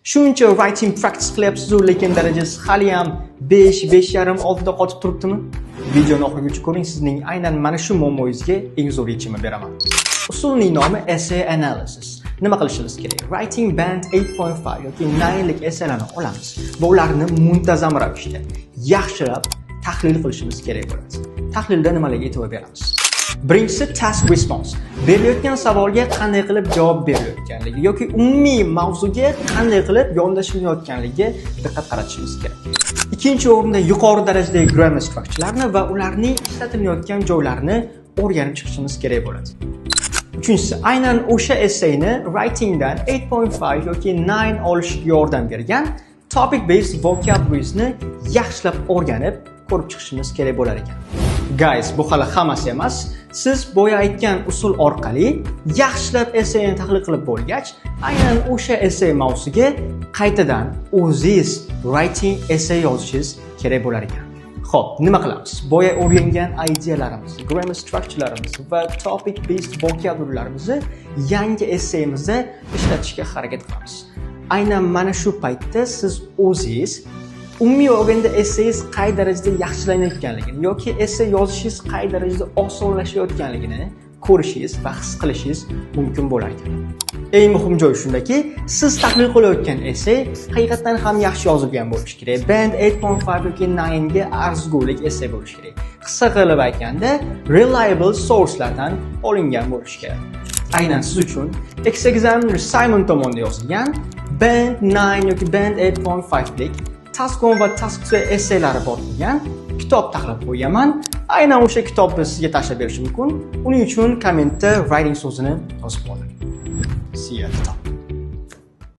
Shuncha writing practice qilyapsiz, lekin darajasiz hali ham 5, 5,5 oldida qotib turibdimi? Videoni oxirigacha ko'ring, sizning aynan mana shu muammongizga eng zo'r yechimni beraman. Usulning nomi essay analysis. Nima qilishimiz kerak? Writing band 8.5 yoki 9 lik essaylarni olamiz va ularni muntazam ravishda yaxshilab tahlil qilishimiz kerak bo'ladi. Tahlilda nimalarga e'tibor beramiz? Birinchisi task response. Berilayotgan savolga qanday qilib javob berilayotganligi yoki umumiy mavzuga qanday qilib yondashilayotganligiga diqqat qaratishimiz kerak. Ikkinchi o'rinda yuqori darajadagi grammar structurelarni va ularning ishlatilayotgan joylarini o'rganib chiqishimiz kerak bo'ladi. Uchinchisi, aynan o'sha essayni writingdan 8.5 yoki 9 olishga yordam bergan topic based vocabulary'ni yaxshilab o'rganib ko'rib chiqishimiz kerak bo'lar ekan. Guys, bu hali hammasi emas. Siz boya aytgan usul orqali yaxshilab essayni tahlil qilib bo'lgach, aynan o'sha essay mavzusiga qaytadan o'zingiz writing essay yozishingiz kerak bo'lar ekan. Xo'p, nima qilamiz? Boya o'rgangan ideyalarimiz, grammar structurelarimiz va topic based vocabulary'larimizni yangi essayimizda ishlatishga harakat qilamiz. Aynan mana shu paytda siz o'zingiz umumiy olganda essayingiz qay darajada yaxshilanayotganligini yoki essay yozishingiz qay darajada osonlashayotganligini ko'rishingiz va his qilishingiz mumkin bo'lar ekan. Eng muhim joy shundaki, siz tahlil qilayotgan essay haqiqatan ham yaxshi yozilgan bo'lishi kerak. Band 8.5 yoki 9 ga arzigulik essay bo'lishi kerak. Qisqa qilib aytganda, reliable sourcelardan olingan bo'lishi kerak. Aynan siz uchun X-Examiner Simon tomonidan yozilgan Band 9 yoki Band 8.5 lik Task 1 va Task 2 essaylari bor degan kitob tahlil qo'yaman. Aynan o'sha kitobni sizga tashlab berishim mumkin. Uning uchun kommentda writing so'zini yozib qo'ying. See you at the top.